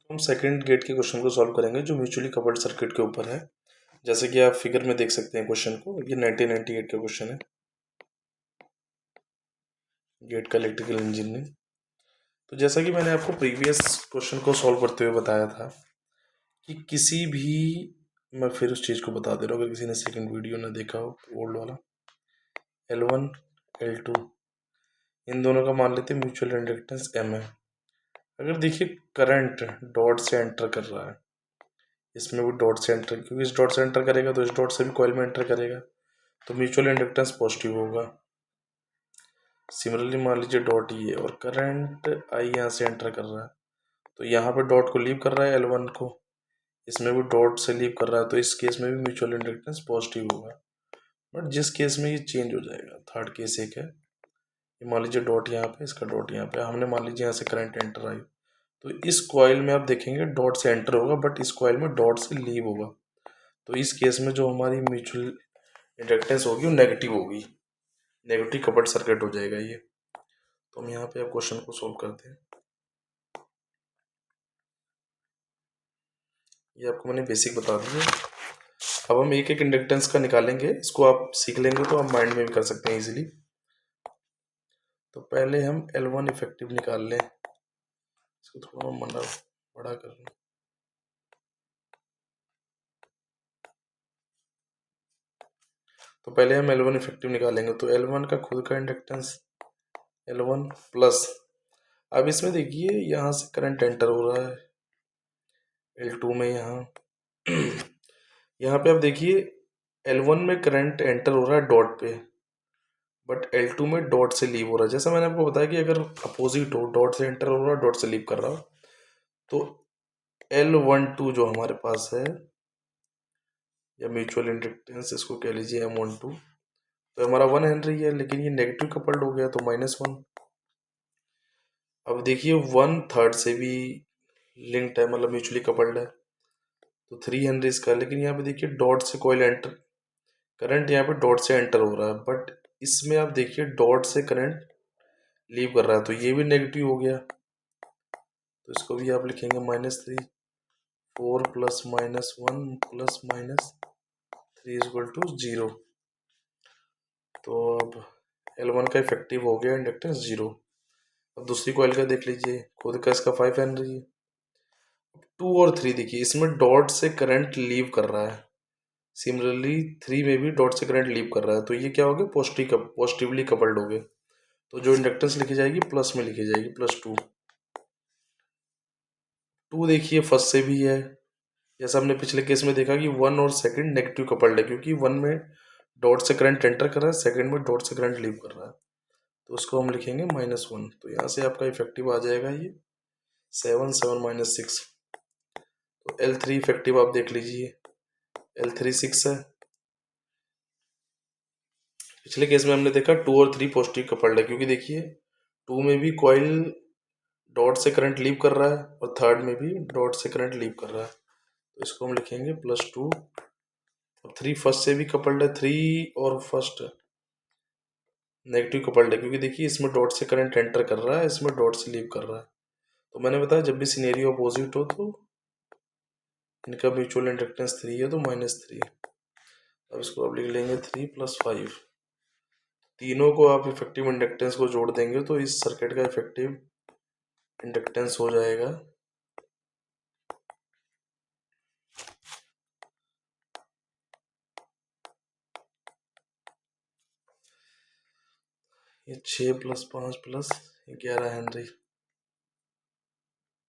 हम second gate के question को सॉल्व करेंगे जो म्यूचुअली कपल्ड सर्किट के ऊपर है। जैसे कि आप फिगर में देख सकते हैं क्वेश्चन को, ये 1998 का क्वेश्चन है, गेट का इलेक्ट्रिकल इंजीनियरिंग। तो जैसा कि मैंने आपको प्रीवियस क्वेश्चन को सॉल्व करते हुए बताया था कि किसी भी, मैं फिर उस चीज़ को बता दे रहा हूँ अगर किसी ने सेकंड वीडियो ना देखा हो, ओल्ड वाला, L1 L2 इन दोनों का मान लेते हैं म्यूचुअल इंडक्टेंस M है। अगर देखिए करंट डॉट से एंटर कर रहा है, इसमें भी डॉट से एंटर, क्योंकि इस डॉट से एंटर करेगा तो इस डॉट से भी कॉइल में एंटर करेगा, तो म्यूचुअल इंडक्टेंस पॉजिटिव होगा। सिमिलरली मान लीजिए डॉट ये और करंट आई यहाँ से एंटर कर रहा है, तो यहाँ पे डॉट को लीव कर रहा है L1 को, इसमें भी डॉट से लीव कर रहा है, तो इस केस में भी म्यूचुअल इंडक्टेंस पॉजिटिव होगा। बट जिस केस में ये चेंज हो जाएगा, थर्ड केस एक है, मान लीजिए डॉट यहाँ पे, इसका डॉट यहाँ पे, हमने मान लीजिए यहाँ से करंट एंटर आई, तो इस कॉइल में आप देखेंगे डॉट से एंटर होगा बट इस कॉइल में डॉट से लीव होगा, तो इस केस में जो हमारी म्यूचुअल इंडक्टेंस होगी वो नेगेटिव होगी, नेगेटिव कपल्ड सर्किट हो जाएगा ये। तो हम यहाँ पे अब क्वेश्चन को सोल्व करते हैं। ये आपको मैंने बेसिक बता दिया। अब हम एक एक इंडक्टेंस का निकालेंगे, इसको आप सीख लेंगे तो आप माइंड में भी कर सकते हैं इजीली। तो पहले हम L1 इफेक्टिव निकाल लें, इसको थोड़ा बड़ा कर लें। तो पहले हम L1 इफेक्टिव निकालेंगे, तो L1 का खुद का इंडक्टेंस L1 प्लस, अब इसमें देखिए यहाँ से करंट एंटर हो रहा है L2 में, यहाँ पे आप देखिए L1 में करंट एंटर हो रहा है डॉट पे, बट L2 में डॉट से लीव हो रहा है। जैसा मैंने आपको बताया कि अगर अपोजिट हो, डॉट से एंटर हो रहा है डॉट से लीव कर रहा हो, तो L12 जो हमारे पास है, या म्यूचुअल इंडक्टेंस इसको कह लीजिए M12, तो हमारा 1 हेनरी है, लेकिन ये नेगेटिव कपल्ड हो गया तो -1। अब देखिए 1/3 से भी लिंक्ड है, मतलब म्यूचुअली कपल्ड है, तो 3 हेनरी इसका, लेकिन यहाँ पे देखिए डॉट से कॉइल एंटर, करंट यहाँ पे डॉट से एंटर हो रहा है, बट इसमें आप देखिए डॉट से करंट लीव कर रहा है, तो ये भी नेगेटिव हो गया, तो इसको भी आप लिखेंगे -3, 4 प्लस -1 प्लस -3 इक्वल टू 0। तो अब L1 का इफेक्टिव हो गया इंडक्टेंस 0। अब दूसरी कॉइल का देख लीजिए, खुद का इसका 5 हेनरी है। 2 और 3 देखिए, इसमें डॉट से करंट लीव कर रहा है, सिमिलरली 3 में भी डॉट से करंट लीव कर रहा है, तो ये क्या हो गया, पॉजिटिवली कपल्ड हो गए, तो जो इंडक्टेंस लिखी जाएगी प्लस में लिखी जाएगी, +2। 2 देखिए फर्स्ट से भी है, जैसा हमने पिछले केस में देखा कि 1 और सेकंड नेगेटिव कपल्ड है, क्योंकि 1 में डॉट से करंट एंटर कर रहा है, सेकंड में डॉट से करंट लीव कर रहा है, तो उसको हम लिखेंगे -1। तो यहाँ से आपका इफेक्टिव आ जाएगा ये 7 7 -6। तो L3 इफेक्टिव आप देख लीजिए, L3 6 है। पिछले केस में हमने देखा 2 और 3 पॉजिटिव कपल्ड है, क्योंकि देखिए 2 में भी कॉइल डॉट से करंट लीव कर रहा है और थर्ड में भी डॉट से करंट लीव कर रहा है, तो इसको हम लिखेंगे +2। और 3 फर्स्ट से भी कपल्ड है, 3 और फर्स्ट नेगेटिव कपल्ड है, क्योंकि देखिए इसमें डॉट से करंट एंटर कर रहा है, इसमें डॉट से लीव कर रहा है, तो मैंने बताया जब भी सिनेरियो अपोजिट हो तो इनका म्यूचुअल इंडक्टेंस 3 है, तो -3। अब इसको आप लिख लेंगे 3 + 5, तीनों को आप इफेक्टिव इंडक्टेंस को जोड़ देंगे तो इस सर्किट का इफेक्टिव इंडक्टेंस हो जाएगा ये 6 + 5 + 11 हेनरी।